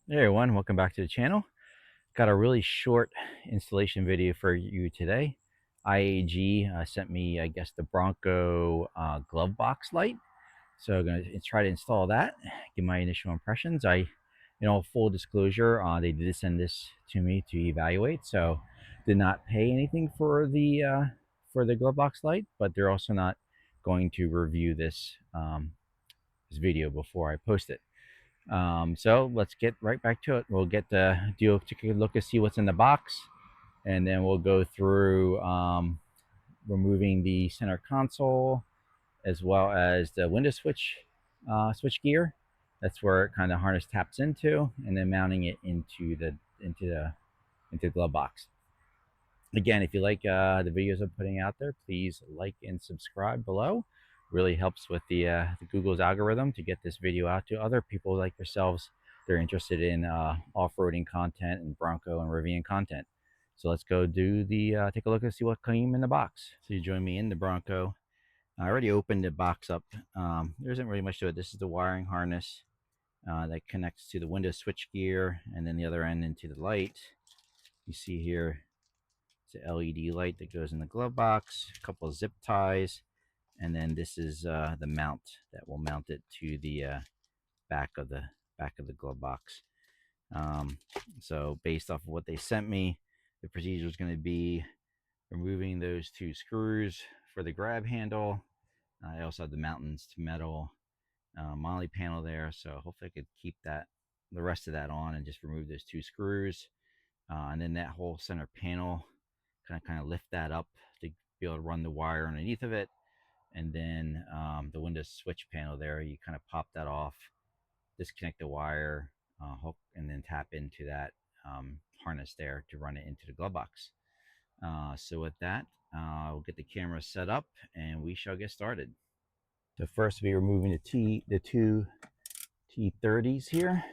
Hey everyone, welcome back to the channel. Got a really short installation video for you today. IAG sent me, I guess, the Bronco Glovebox Light. So I'm going to try to install that, give my initial impressions. Full disclosure, they did send this to me to evaluate. So did not pay anything for the Glovebox Light, but they're also not going to review this video before I post it. So let's get right back to it. We'll do a particular look to see what's in the box, and then we'll go through removing the center console as well as the window switch gear. That's where it kind of harness taps into, and then mounting it into the glove box. Again, if you like the videos I'm putting out there, please like and subscribe below. Really helps with the Google's algorithm to get this video out to other people like yourselves. They're interested in off-roading content and Bronco and Rivian content. So let's go take a look and see what came in the box. So you join me in the Bronco. I already opened the box up. There isn't really much to it. This is the wiring harness that connects to the window switch gear, and then the other end into the light. You see here it's an LED light that goes in the glove box, a couple of zip ties, and then this is the mount that will mount it to the back of the glove box. So based off of what they sent me, the procedure is going to be removing those two screws for the grab handle. I also have the mountains to metal moly panel there, so hopefully I could keep the rest of that on and just remove those two screws, and then that whole center panel kind of lift that up to be able to run the wire underneath of it. And then the Windows switch panel there, you kind of pop that off, disconnect the wire, hook, and then tap into that harness there to run it into the glove box. So with that, we'll get the camera set up and we shall get started. So first we'll be removing the two T30s here.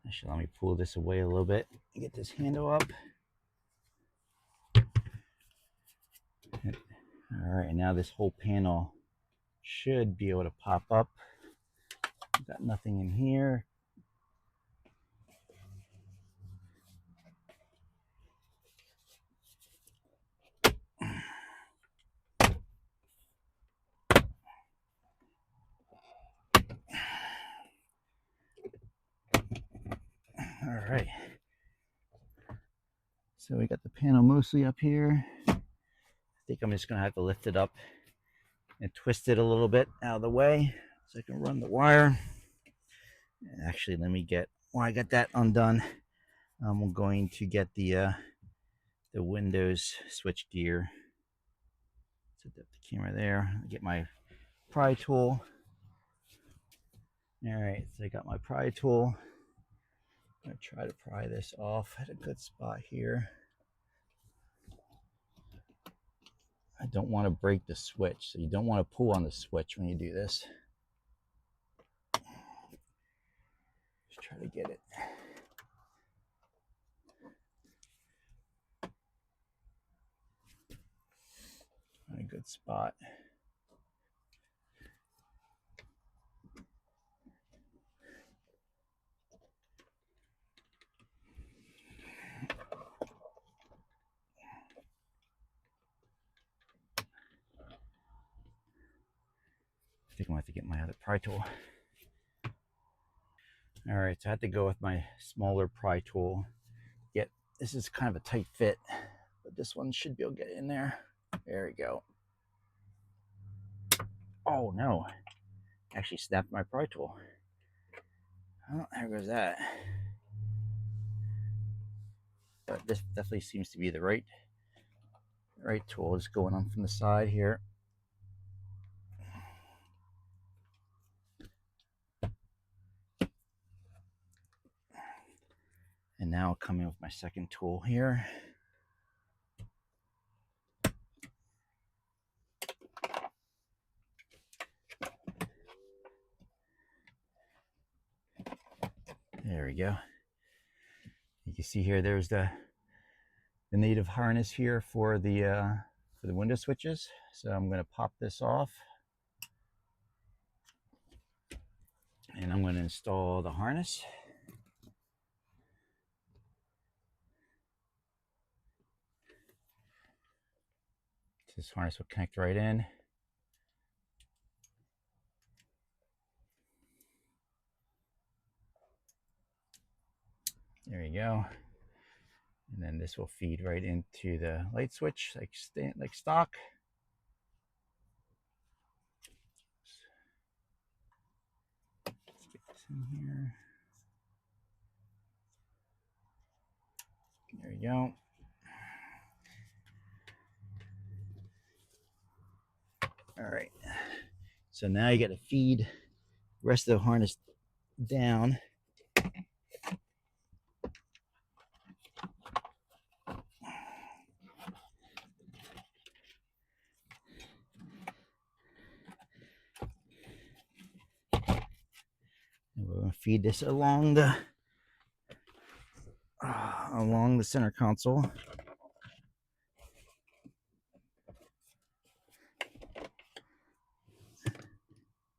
Actually, let me pull this away a little bit and get this handle up. All right, and now this whole panel should be able to pop up. Got nothing in here. All right. So we got the panel mostly up here. I think I'm just gonna have to lift it up and twist it a little bit out of the way so I can run the wire. And actually, while I got that undone, I'm going to get the Windows switch gear. Set up the camera there. Get my pry tool. All right, so I got my pry tool. I'm gonna try to pry this off at a good spot here. I don't want to break the switch, so you don't want to pull on the switch when you do this. Just try to get it. On a good spot. I think I'm gonna have to get my other pry tool. All right, so I had to go with my smaller pry tool. This is kind of a tight fit, but this one should be able to get in there. There we go. Oh no, actually snapped my pry tool. Oh, there goes that. But this definitely seems to be the right tool. Just going on from the side here. And now I'll come in with my second tool here. There we go. You can see here, there's the native harness here for the window switches. So I'm going to pop this off, and I'm going to install the harness. This harness will connect right in. There you go. And then this will feed right into the light switch like stock. Let's get this in here. There we go. All right. So now you got to feed the rest of the harness down. And we're going to feed this along the center console.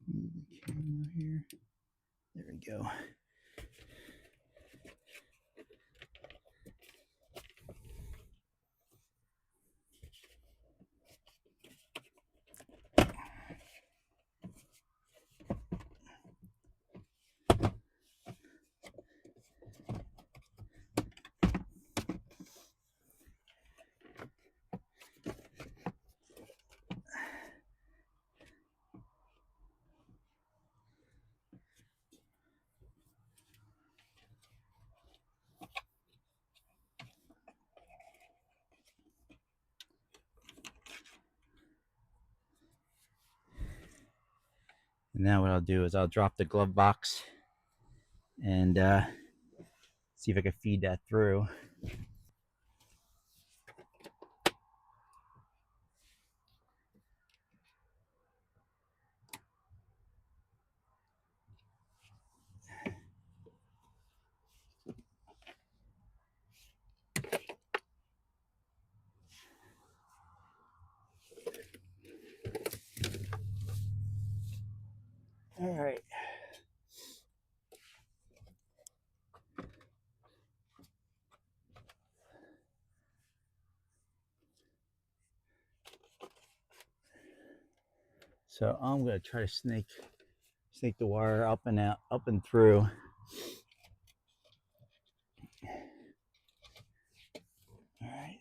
Move the camera here. There we go. And now what I'll do is I'll drop the glove box and see if I can feed that through. All right. So I'm going to try to snake the wire up and out, up and through. All right.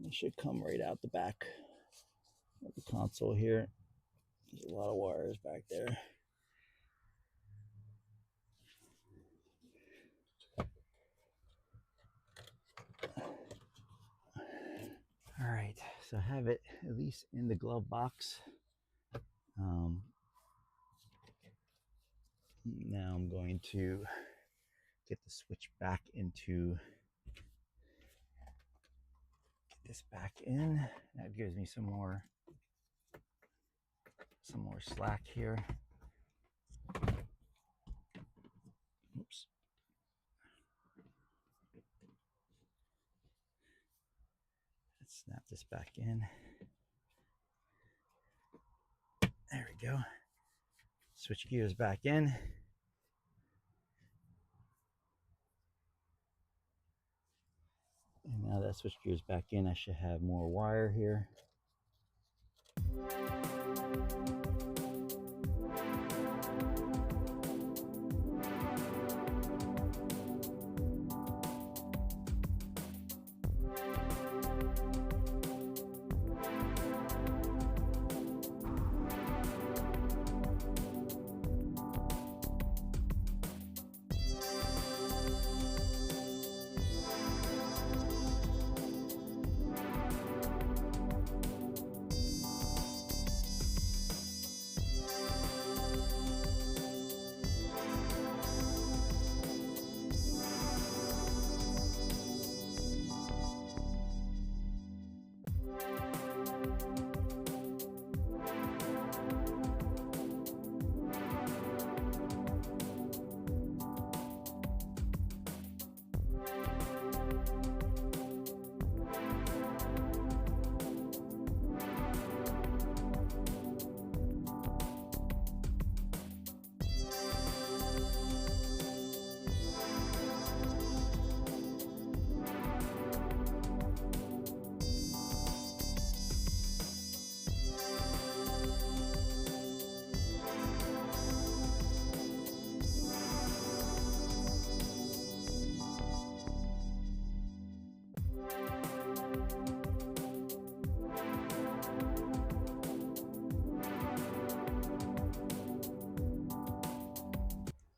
It should come right out the back of the console here. There's a lot of wires back there. All right, so I have it at least in the glove box. Now I'm going to get the switch back into, get this back in. That gives me some more slack here. Oops. Let's snap this back in. There we go. Switch gears back in. And now that switch gears back in, I should have more wire here.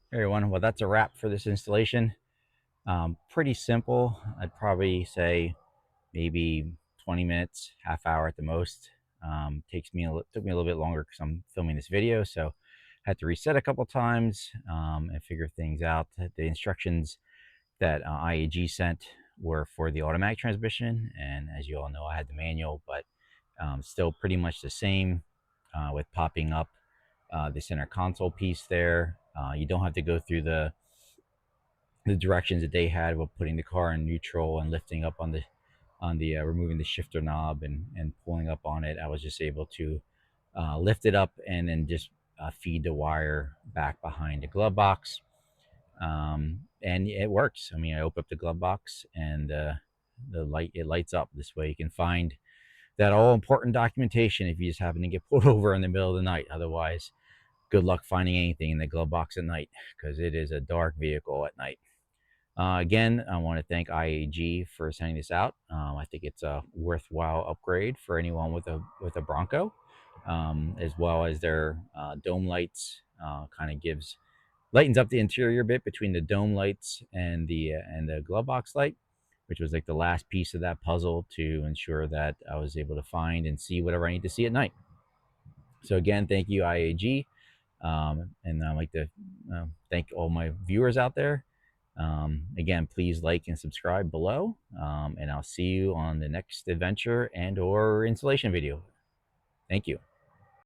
Hey everyone, well that's a wrap for this installation. Pretty simple. I'd probably say maybe 20 minutes, half hour at the most. Took me a little bit longer because I'm filming this video, so I had to reset a couple times and figure things out. The instructions that IAG sent were for the automatic transmission, and as you all know, I had the manual, but still pretty much the same with popping up the center console piece there. You don't have to go through the directions that they had with putting the car in neutral and lifting up on the removing the shifter knob and pulling up on it. I was just able to lift it up and then just feed the wire back behind the glove box, and it works. I mean, I open up the glove box and the light it lights up. This way, you can find that all important documentation if you just happen to get pulled over in the middle of the night. Otherwise, good luck finding anything in the glove box at night because it is a dark vehicle at night. Again, I want to thank IAG for sending this out. I think it's a worthwhile upgrade for anyone with a Bronco, as well as their dome lights. Kind of lightens up the interior a bit between the dome lights and the glove box light, which was like the last piece of that puzzle to ensure that I was able to find and see whatever I need to see at night. So again, thank you IAG, and I'd like to thank all my viewers out there. Again, please like and subscribe below, and I'll see you on the next adventure and or installation video. Thank you.